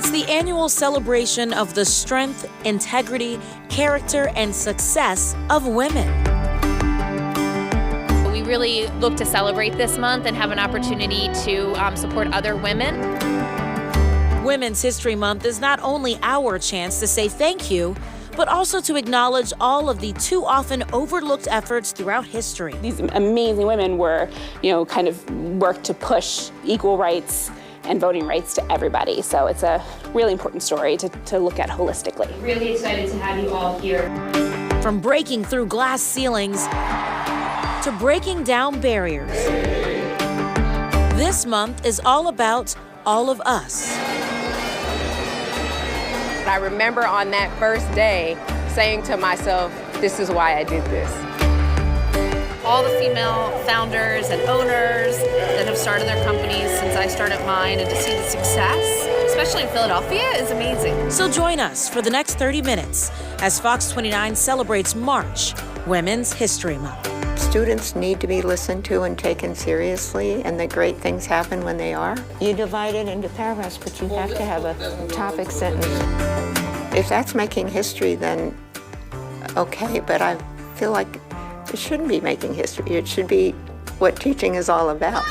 It's the annual celebration of the strength, integrity, character, and success of women. We really look to celebrate this month and have an opportunity to support other women. Women's History Month is not only our chance to say thank you, but also to acknowledge all of the too often overlooked efforts throughout history. These amazing women were, kind of worked to push equal rights and voting rights to everybody. So it's a really important story to look at holistically. Really excited to have you all here. From breaking through glass ceilings to breaking down barriers. This month is all about all of us. I remember on that first day saying to myself, this is why I did this. All the female founders and owners that have started their companies since I started mine, and to see the success, especially in Philadelphia, is amazing. So join us for the next 30 minutes as Fox 29 celebrates March, Women's History Month. Students need to be listened to and taken seriously, and the great things happen when they are. You divide it into paragraphs, but you have to have a topic sentence. If that's making history, then okay, but I feel like it shouldn't be making history. It should be what teaching is all about.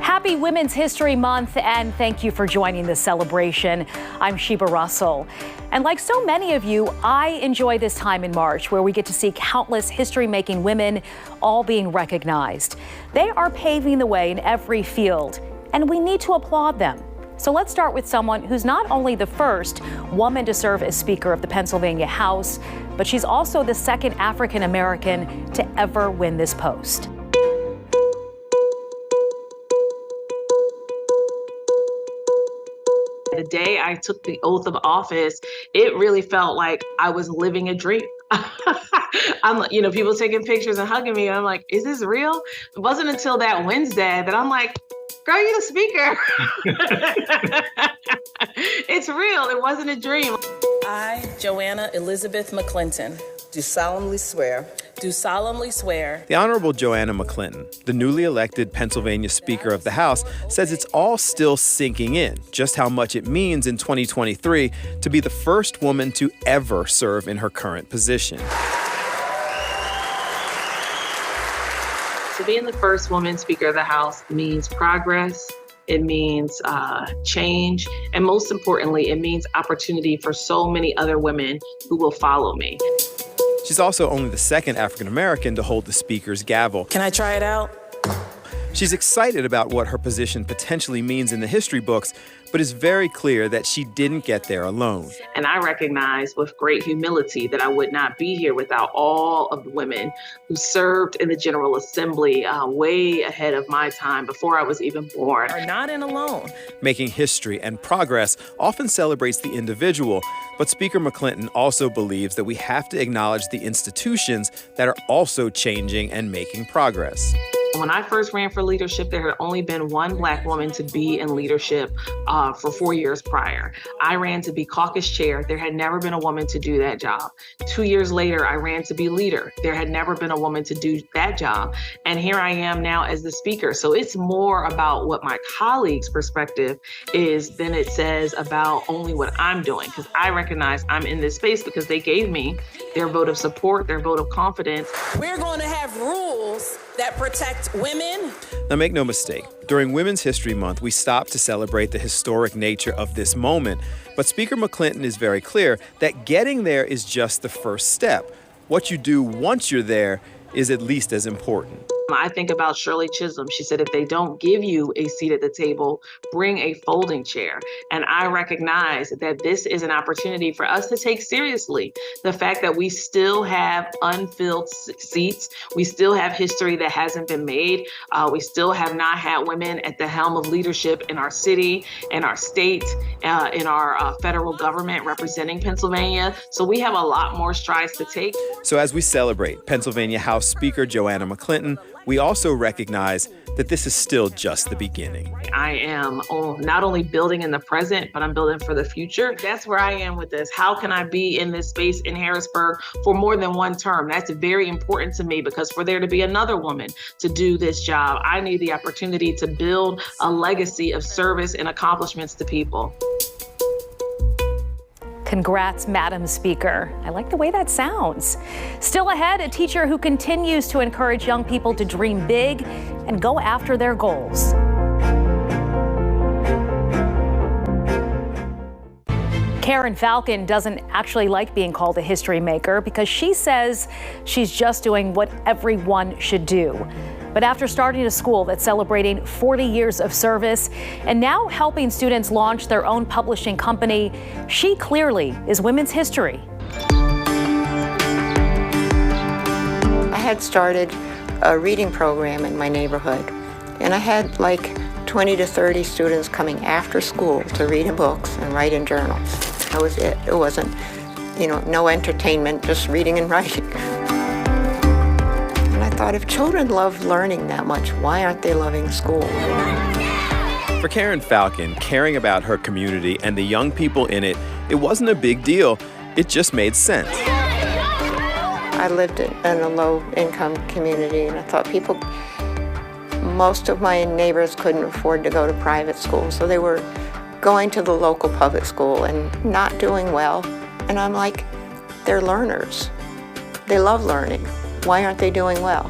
Happy Women's History Month, and thank you for joining the celebration. I'm Sheba Russell. And like so many of you, I enjoy this time in March where we get to see countless history-making women all being recognized. They are paving the way in every field, and we need to applaud them. So let's start with someone who's not only the first woman to serve as Speaker of the Pennsylvania House, but she's also the second African American to ever win this post. The day I took the oath of office, it really felt like I was living a dream. People taking pictures and hugging me. And I'm like, is this real? It wasn't until that Wednesday that I'm like, girl, you're the Speaker. It's real. It wasn't a dream. I, Joanna Elizabeth McClinton, do solemnly swear. The Honorable Joanna McClinton, the newly elected Pennsylvania Speaker of the House, says it's all still sinking in just how much it means in 2023 to be the first woman to ever serve in her current position. So being the first woman Speaker of the House means progress. It means change. And most importantly, it means opportunity for so many other women who will follow me. She's also only the second African American to hold the Speaker's gavel. Can I try it out? She's excited about what her position potentially means in the history books, but is very clear that she didn't get there alone. And I recognize with great humility that I would not be here without all of the women who served in the General Assembly way ahead of my time, before I was even born. Are not in alone. Making history and progress often celebrates the individual, but Speaker McClinton also believes that we have to acknowledge the institutions that are also changing and making progress. When I first ran for leadership, there had only been one Black woman to be in leadership for 4 years prior. I ran to be caucus chair. There had never been a woman to do that job. 2 years later, I ran to be leader. There had never been a woman to do that job. And here I am now as the Speaker. So it's more about what my colleagues' perspective is than it says about only what I'm doing, because I recognize I'm in this space because they gave me their vote of support, their vote of confidence. We're going to have rules that protect women. Now, make no mistake, during Women's History Month, we stop to celebrate the historic nature of this moment. But Speaker McClinton is very clear that getting there is just the first step. What you do once you're there is at least as important. I think about Shirley Chisholm. She said, if they don't give you a seat at the table, bring a folding chair. And I recognize that this is an opportunity for us to take seriously the fact that we still have unfilled seats. We still have history that hasn't been made. We still have not had women at the helm of leadership in our city, in our state, in our federal government representing Pennsylvania. So we have a lot more strides to take. So as we celebrate Pennsylvania House Speaker Joanna McClinton, we also recognize that this is still just the beginning. I am not only building in the present, but I'm building for the future. That's where I am with this. How can I be in this space in Harrisburg for more than one term? That's very important to me, because for there to be another woman to do this job, I need the opportunity to build a legacy of service and accomplishments to people. Congrats, Madam Speaker. I like the way that sounds. Still ahead, a teacher who continues to encourage young people to dream big and go after their goals. Karen Falcon doesn't actually like being called a history maker because she says she's just doing what everyone should do. But after starting a school that's celebrating 40 years of service and now helping students launch their own publishing company, she clearly is women's history. I had started a reading program in my neighborhood, and I had like 20 to 30 students coming after school to read in books and write in journals. That was it. It wasn't, no entertainment, just reading and writing. I thought, if children love learning that much, why aren't they loving school? For Karen Falcon, caring about her community and the young people in it, it wasn't a big deal. It just made sense. I lived in a low-income community, and I thought most of my neighbors couldn't afford to go to private school, so they were going to the local public school and not doing well. And I'm like, they're learners. They love learning. Why aren't they doing well?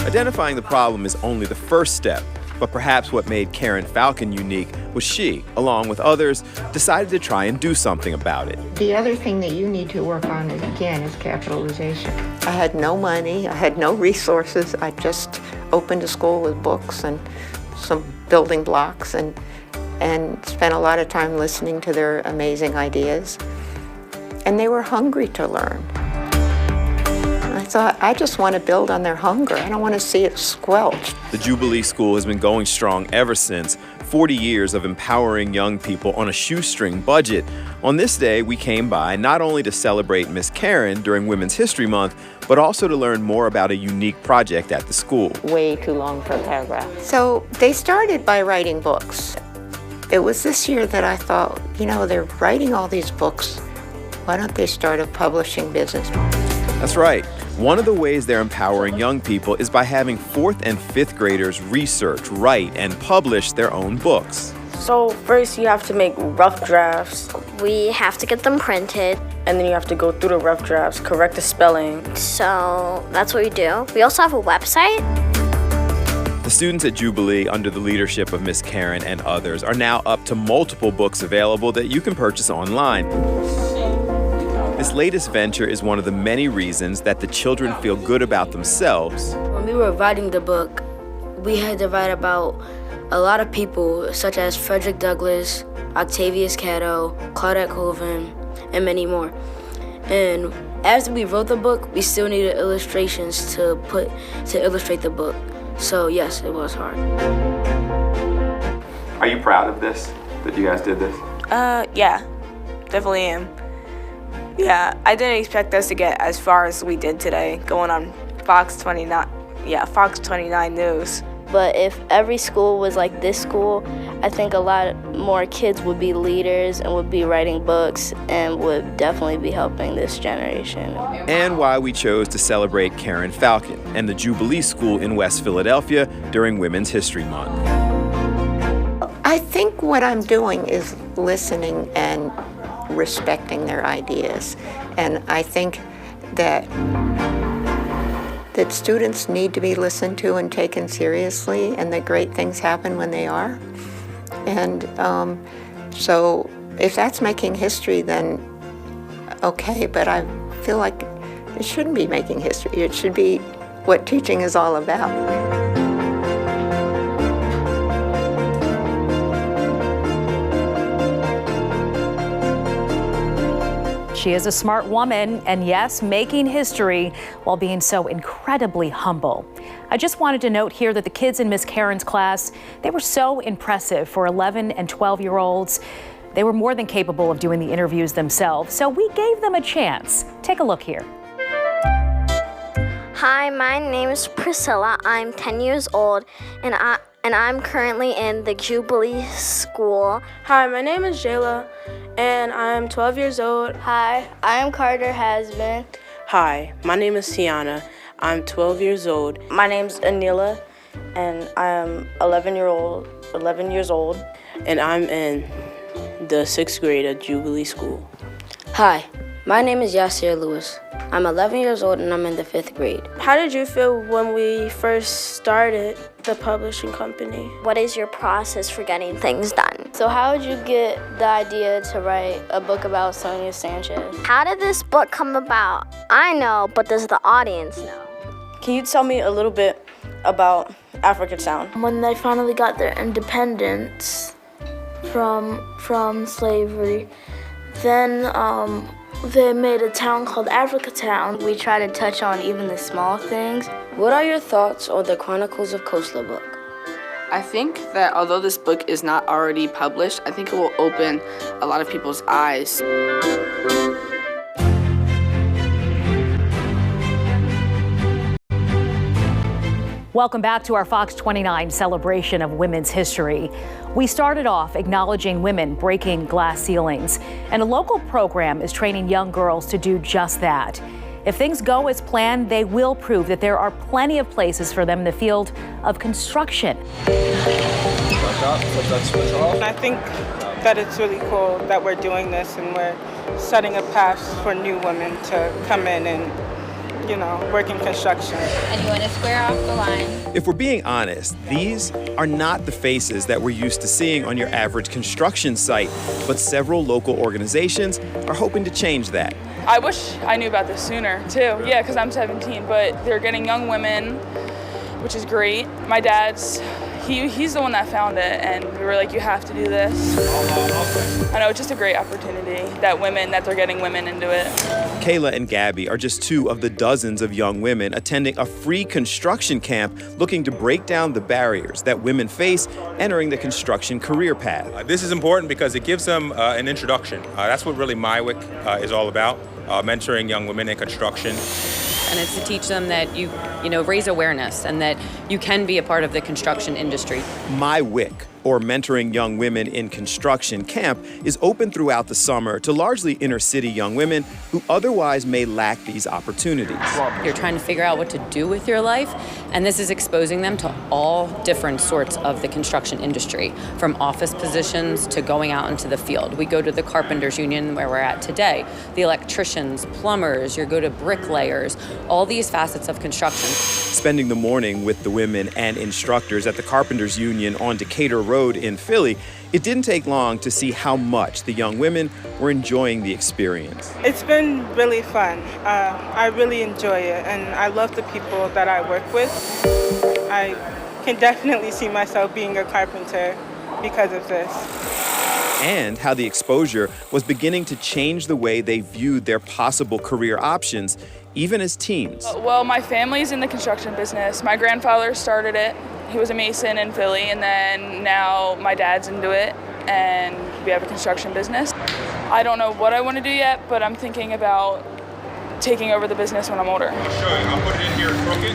Identifying the problem is only the first step, but perhaps what made Karen Falcon unique was she, along with others, decided to try and do something about it. The other thing that you need to work on, again, is capitalization. I had no money, I had no resources. I just opened a school with books and some building blocks and spent a lot of time listening to their amazing ideas. And they were hungry to learn. I thought, I just want to build on their hunger. I don't want to see it squelched. The Jubilee School has been going strong ever since. 40 years of empowering young people on a shoestring budget. On this day, we came by not only to celebrate Miss Karen during Women's History Month, but also to learn more about a unique project at the school. Way too long for a paragraph. So they started by writing books. It was this year that I thought, they're writing all these books. Why don't they start a publishing business? That's right. One of the ways they're empowering young people is by having 4th and 5th graders research, write, and publish their own books. So first you have to make rough drafts. We have to get them printed. And then you have to go through the rough drafts, correct the spelling. So that's what we do. We also have a website. The students at Jubilee, under the leadership of Miss Karen and others, are now up to multiple books available that you can purchase online. This latest venture is one of the many reasons that the children feel good about themselves. When we were writing the book, we had to write about a lot of people, such as Frederick Douglass, Octavius Cato, Claudette Colvin, and many more. And as we wrote the book, we still needed illustrations to illustrate the book. So yes, it was hard. Are you proud of this, that you guys did this? Yeah, definitely am. Yeah, I didn't expect us to get as far as we did today, going on Fox 29 News. But if every school was like this school, I think a lot more kids would be leaders and would be writing books and would definitely be helping this generation. And why we chose to celebrate Karen Falcon and the Jubilee School in West Philadelphia during Women's History Month. I think what I'm doing is listening and respecting their ideas. And I think that students need to be listened to and taken seriously, and that great things happen when they are. And so if that's making history, then okay, but I feel like it shouldn't be making history. It should be what teaching is all about. She is a smart woman, and yes, making history while being so incredibly humble. I just wanted to note here that the kids in Miss Karen's class, they were so impressive for 11 and 12-year-olds. They were more than capable of doing the interviews themselves, so we gave them a chance. Take a look here. Hi, my name is Priscilla. I'm 10 years old, and I'm currently in the Jubilee School. Hi, my name is Jayla, and I'm 12 years old. Hi, I'm Carter Hasbin. Hi, my name is Tiana. I'm 12 years old. My name's Anila, and I'm 11 years old. And I'm in the 6th grade at Jubilee School. Hi, my name is Yasir Lewis. I'm 11 years old and I'm in the 5th grade. How did you feel when we first started the publishing company? What is your process for getting things done? So how did you get the idea to write a book about Sonia Sanchez? How did this book come about? I know, but does the audience know? Can you tell me a little bit about African Sound? When they finally got their independence from slavery, then they made a town called Africa Town. We try to touch on even the small things. What are your thoughts on the Chronicles of Coastal book? I think that although this book is not already published, I think it will open a lot of people's eyes. Welcome back to our Fox 29 celebration of women's history. We started off acknowledging women breaking glass ceilings, and a local program is training young girls to do just that. If things go as planned, they will prove that there are plenty of places for them in the field of construction. I think that it's really cool that we're doing this and we're setting a path for new women to come in and work in construction. And you want to square off the line. If we're being honest, these are not the faces that we're used to seeing on your average construction site, but several local organizations are hoping to change that. I wish I knew about this sooner, too. Yeah, because I'm 17, but they're getting young women, which is great. My dad's, he's the one that found it, and we were like, you have to do this. I know, it's just a great opportunity that they're getting women into it. Kayla and Gabby are just two of the dozens of young women attending a free construction camp looking to break down the barriers that women face entering the construction career path. This is important because it gives them an introduction. That's what really my WIC is all about, mentoring young women in construction. And it's to teach them that you raise awareness and that you can be a part of the construction industry. My WIC, or Mentoring Young Women in Construction Camp, is open throughout the summer to largely inner city young women who otherwise may lack these opportunities. You're trying to figure out what to do with your life, and this is exposing them to all different sorts of the construction industry, from office positions to going out into the field. We go to the Carpenters Union, where we're at today, the electricians, plumbers, you go to bricklayers, all these facets of construction. Spending the morning with the women and instructors at the Carpenters Union on Decatur Road in Philly, it didn't take long to see how much the young women were enjoying the experience. It's been really fun. I really enjoy it, and I love the people that I work with. I can definitely see myself being a carpenter because of this. And how the exposure was beginning to change the way they viewed their possible career options, even as teens. Well, my family's in the construction business. My grandfather started it. He was a mason in Philly, and then now my dad's into it, and we have a construction business. I don't know what I want to do yet, but I'm thinking about taking over the business when I'm older.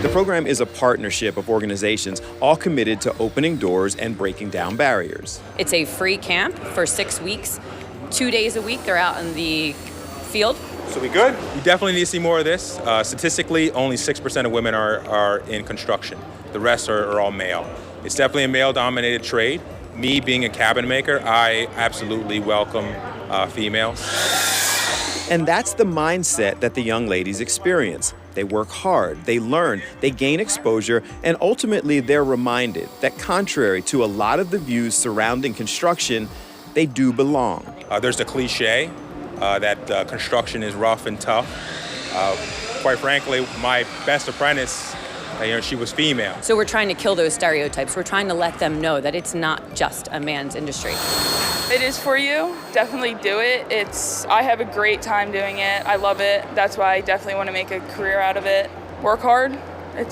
The program is a partnership of organizations all committed to opening doors and breaking down barriers. It's a free camp for 6 weeks, 2 days a week. They're out in the field. So we good? You definitely need to see more of this. Statistically, only 6% of women are in construction. The rest are all male. It's definitely a male-dominated trade. Me being a cabinet maker, I absolutely welcome females. And that's the mindset that the young ladies experience. They work hard, they learn, they gain exposure, and ultimately they're reminded that contrary to a lot of the views surrounding construction, they do belong. There's the cliche that construction is rough and tough. Quite frankly, my best apprentice, she was female. So we're trying to kill those stereotypes. We're trying to let them know that it's not just a man's industry. It is for you. Definitely do it. I have a great time doing it. I love it. That's why I definitely want to make a career out of it. Work hard. It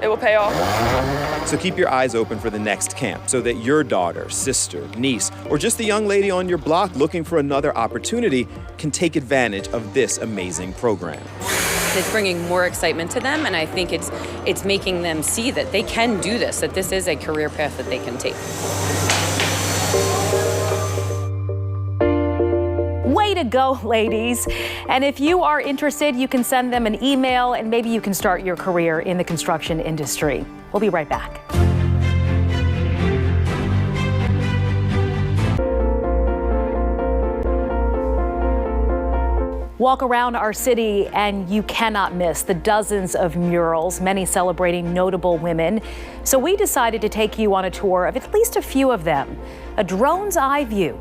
will pay off. So keep your eyes open for the next camp so that your daughter, sister, niece, or just the young lady on your block looking for another opportunity can take advantage of this amazing program. It's bringing more excitement to them, and I think it's making them see that they can do this, that this is a career path that they can take. Way to go, ladies. And if you are interested, you can send them an email and maybe you can start your career in the construction industry. We'll be right back. Walk around our city and you cannot miss the dozens of murals, many celebrating notable women. So we decided to take you on a tour of at least a few of them. A drone's eye view.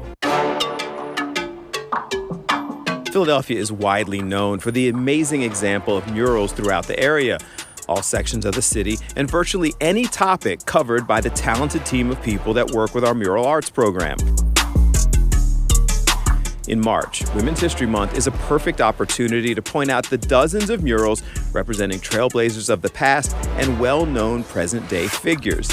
Philadelphia is widely known for the amazing example of murals throughout the area, all sections of the city, and virtually any topic covered by the talented team of people that work with our Mural Arts program. In March, Women's History Month is a perfect opportunity to point out the dozens of murals representing trailblazers of the past and well-known present-day figures.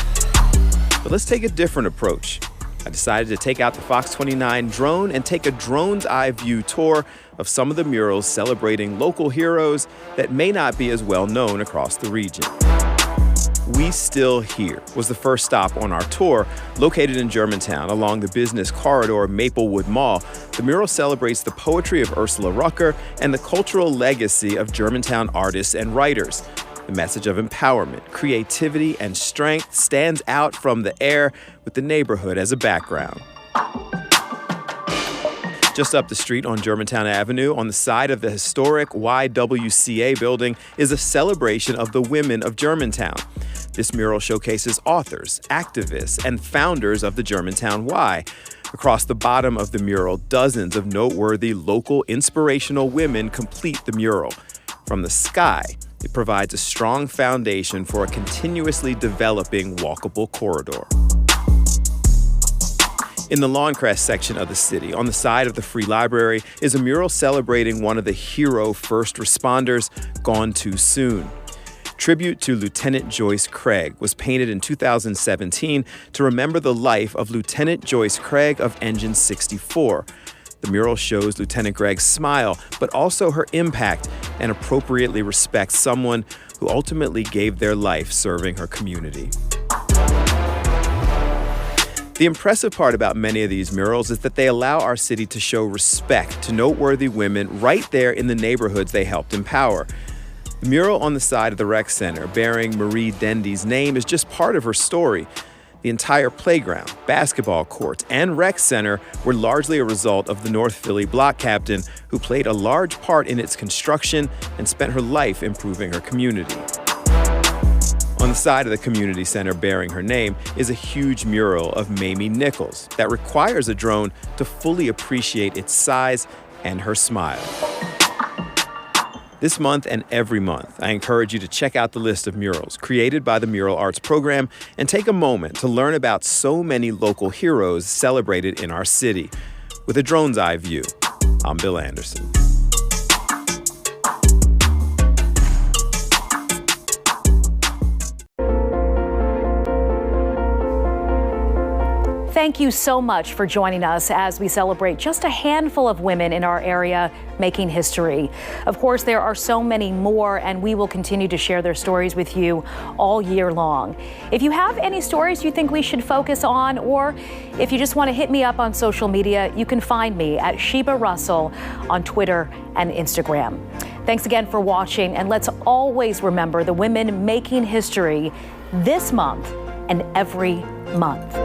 But let's take a different approach. I decided to take out the Fox 29 drone and take a drone's eye view tour of some of the murals celebrating local heroes that may not be as well known across the region. We Still Here was the first stop on our tour. Located in Germantown along the business corridor of Maplewood Mall, the mural celebrates the poetry of Ursula Rucker and the cultural legacy of Germantown artists and writers. The message of empowerment, creativity, and strength stands out from the air with the neighborhood as a background. Just up the street on Germantown Avenue, on the side of the historic YWCA building, is a celebration of the women of Germantown. This mural showcases authors, activists, and founders of the Germantown Y. Across the bottom of the mural, dozens of noteworthy local inspirational women complete the mural. From the sky, it provides a strong foundation for a continuously developing walkable corridor. In the Lawncrest section of the city, on the side of the Free Library, is a mural celebrating one of the hero first responders gone too soon. Tribute to Lieutenant Joyce Craig was painted in 2017 to remember the life of Lieutenant Joyce Craig of Engine 64. The mural shows Lieutenant Craig's smile, but also her impact, and appropriately respects someone who ultimately gave their life serving her community. The impressive part about many of these murals is that they allow our city to show respect to noteworthy women right there in the neighborhoods they helped empower. The mural on the side of the rec center bearing Marie Dendy's name is just part of her story. The entire playground, basketball courts, and rec center were largely a result of the North Philly block captain who played a large part in its construction and spent her life improving her community. On the side of the community center bearing her name is a huge mural of Mamie Nichols that requires a drone to fully appreciate its size and her smile. This month and every month, I encourage you to check out the list of murals created by the Mural Arts program and take a moment to learn about so many local heroes celebrated in our city. With a drone's eye view, I'm Bill Anderson. Thank you so much for joining us as we celebrate just a handful of women in our area making history. Of course, there are so many more, and we will continue to share their stories with you all year long. If you have any stories you think we should focus on, or if you just want to hit me up on social media, you can find me at Sheba Russell on Twitter and Instagram. Thanks again for watching, and let's always remember the women making history this month and every month.